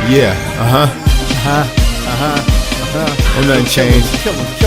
Yeah, Oh, nothing changed.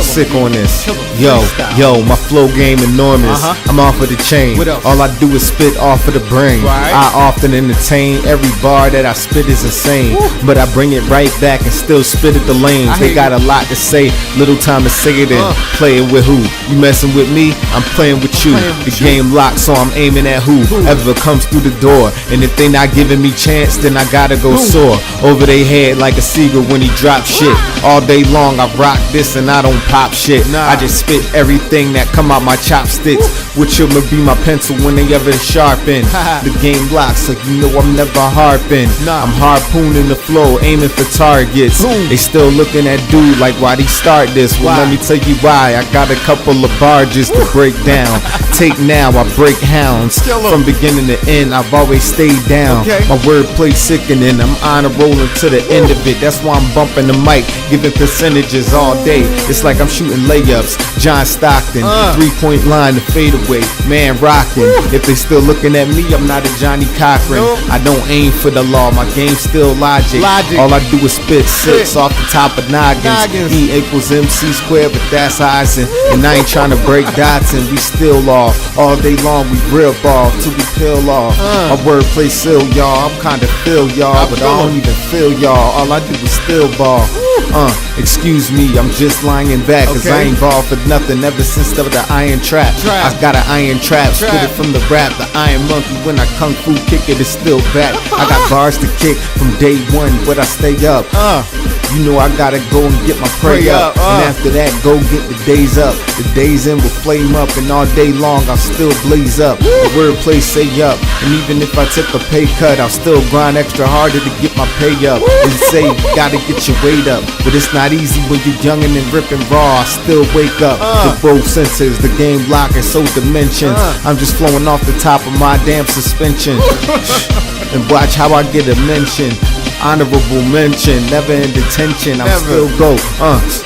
Sick on this. Yo, my flow game enormous. I'm off of the chain. All I do is spit off of the brain. I often entertain. Every bar that I spit is insane. But I bring it right back and still spit at the lanes. They got a lot to say, little time to say it in. Play it with who? You messing with me? I'm playing with you. The game locked, so I'm aiming at whoever comes through the door. And if they not giving me chance, then I gotta go soar over their head like a seagull when he drops shit. All day long I rock this and I don't pop shit. I just spit everything that come out my chopsticks, which will be my pencil when they ever sharpen. The game locked, so you know I'm never harping. I'm harpooning the flow, aiming for targets. They still looking at dude like why'd he start this? Well, let me tell you why. I got a couple of barges to break down. Take now, I break hounds. From beginning to end, I've always stayed down. My wordplay sickening, I'm honor rolling to the end of it. That's why I'm bumping the mic, giving percentages all day. It's like I'm shooting layups, John Stockton, 3-point line to fade away, man rocking. If they still looking at me, I'm not a Johnny Cochran. I don't aim for the law, my game still logic. All I do is spit 6 off the top of noggins. E equals MC squared, but that's Eisen. And I ain't trying to break dots, and we still off. All day long we rip off till we peel off. My wordplay still y'all, I'm kinda feel y'all, but I don't even feel y'all. All I do is still ball. Excuse me, I'm just lying back, cause I ain't ball for nothing ever since the iron trap. I got an iron trap, spit it from the rap. The iron monkey, when I kung fu kick it, it's still back. I got bars to kick from day one, but I stay up. You know I gotta go and get my prey up. And after that, go get the days up. The days in will flame up, and all day long I'll still blaze up. The wordplay say up, and even if I took a pay cut, I'll still grind extra harder to get my pay up. And say, gotta get your weight up, but it's not easy when you're youngin' and ripping raw. I still wake up with both senses. The game lock and so dimensions. I'm just flowing off the top of my damn suspension. And watch how I get a mention. Honorable mention, never in detention. I'm still go.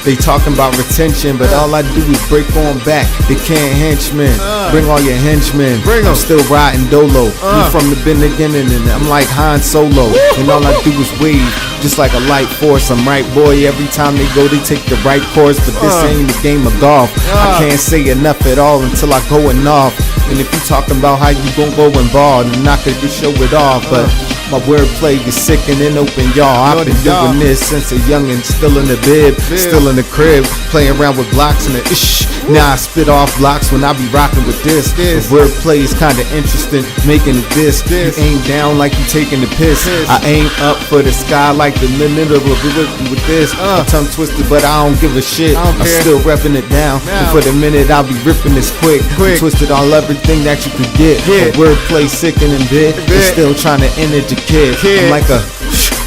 They talking about retention, but all I do is break on back. They can't henchmen. Bring all your henchmen. I'm still riding dolo. You from the beginning, and I'm like Han Solo. And all I do is wave, just like a light force. I'm right, boy. Every time they go, they take the right course. But this ain't a game of golf. I can't say enough at all until I going off. And if you talking about how you gon' go and ball, then I could just show it off. But my wordplay is sick and open, y'all. I've been doing this since a youngin', still in the bib, still in the crib, playing around with blocks and the ish. Now I spit off blocks when I be rocking with this. The wordplay is kinda interesting, making it this. You aim down like you taking the piss. I aim up for the sky like the middle with this. I'm tongue twisted, but I don't give a shit. I'm still repping it down. And for the minute, I'll be ripping this quick. Twisted all everything that you could get. The wordplay sickening bit. I'm still trying to energy kid. I'm like a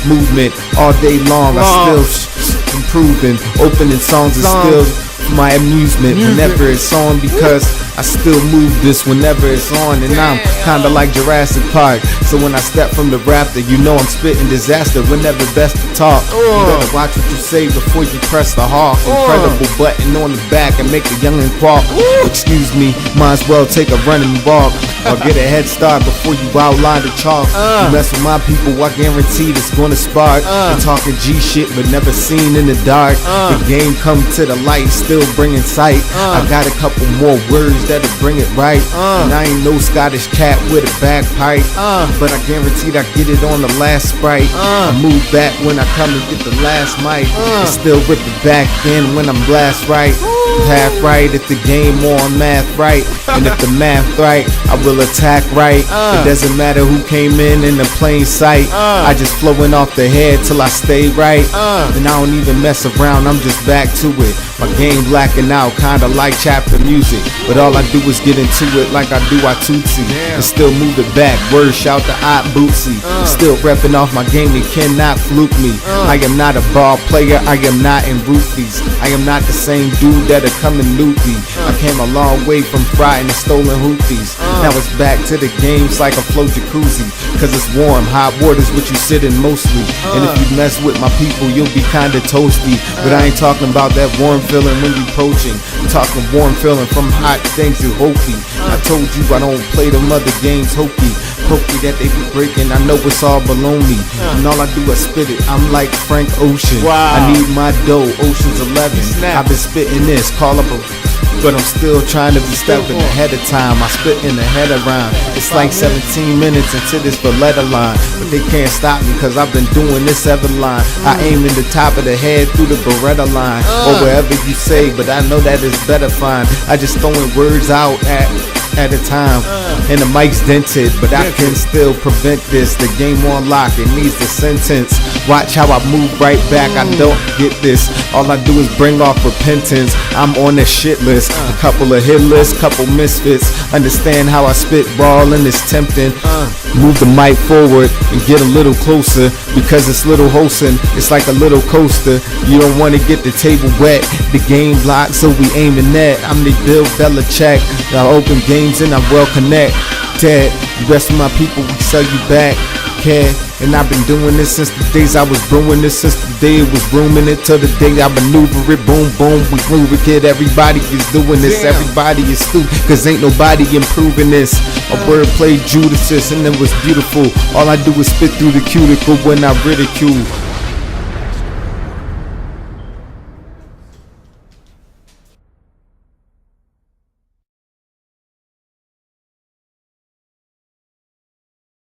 movement all day long. I still improving. Opening songs is still my amusement whenever it's on, because I still move this whenever it's on. And I'm kinda like Jurassic Park, so when I step from the raptor, you know I'm spitting disaster. Whenever best to talk, you better watch what you say before you press the hawk. Incredible button on the back and make the youngin' quack. Excuse me, might as well take a run and walk, or get a head start before you outline the chalk. You mess with my people, I guarantee it's gonna spark. You're talking G shit but never seen in the dark. The game come to the light, still bringing sight. I got a couple more words that'll bring it right. And I ain't no Scottish cat with a bagpipe, but I guaranteed I get it on the last Sprite. I move back when I come and get the last mic, and still rip it back in when I'm blast right. Half right if the game on math right, and if the math right, I will attack right. It doesn't matter who came in the plain sight. I just flowing off the head till I stay right. And I don't even mess around, I'm just back to it. My game blacking out, kinda like chapter music, but all I do is get into it like I do Tootsie, and still move it back. Word shout to Ot Bootsy. Still repping off my game, they cannot fluke me. I am not a ball player, I am not in roofies. I am not the same dude that'll come and loot me. I came a long way from frying and stolen hoopies. Now it's back to the games like a flow jacuzzi, cause it's warm, hot water's what you sit in mostly. And if you mess with my people, you'll be kinda toasty. But I ain't talking about that warm feeling when you approaching. I'm talking warm feeling from hot things to hokey. I told you I don't play them other games hokey. Hopefully that they be breaking. I know it's all baloney, and all I do is spit it. I'm like Frank Ocean. Wow. I need my dough. Ocean's 11. I've been spitting this. Call up a. But I'm still trying to be stepping ahead of time. I spit in the head around. It's like 17 minutes into this Valletta line. But they can't stop me cause I've been doing this ever line. I aim in the top of the head through the Beretta line. Or wherever you say, but I know that is better fine. I just throwing words out at a time. And the mic's dented, but I can still prevent this. The game on lock, it needs the sentence. Watch how I move right back, I don't get this. All I do is bring off repentance. I'm on the shit list, a couple of hit lists, couple misfits. Understand how I spit ball and it's tempting. Move the mic forward and get a little closer, because it's little wholesome, it's like a little coaster. You don't want to get the table wet, the game blocked, so we aiming at. I'm the Bill Belichick, I open games and I well connect. Dead, the rest of my people, we sell you back. Care. And I've been doing this since the days I was brewing this, since the day it was rooming it, till the day I maneuver it. Boom, boom, we move it, kid. Everybody is doing this, everybody is stupid, cause ain't nobody improving this. A wordplay Judas, and it was beautiful. All I do is spit through the cuticle when I ridicule.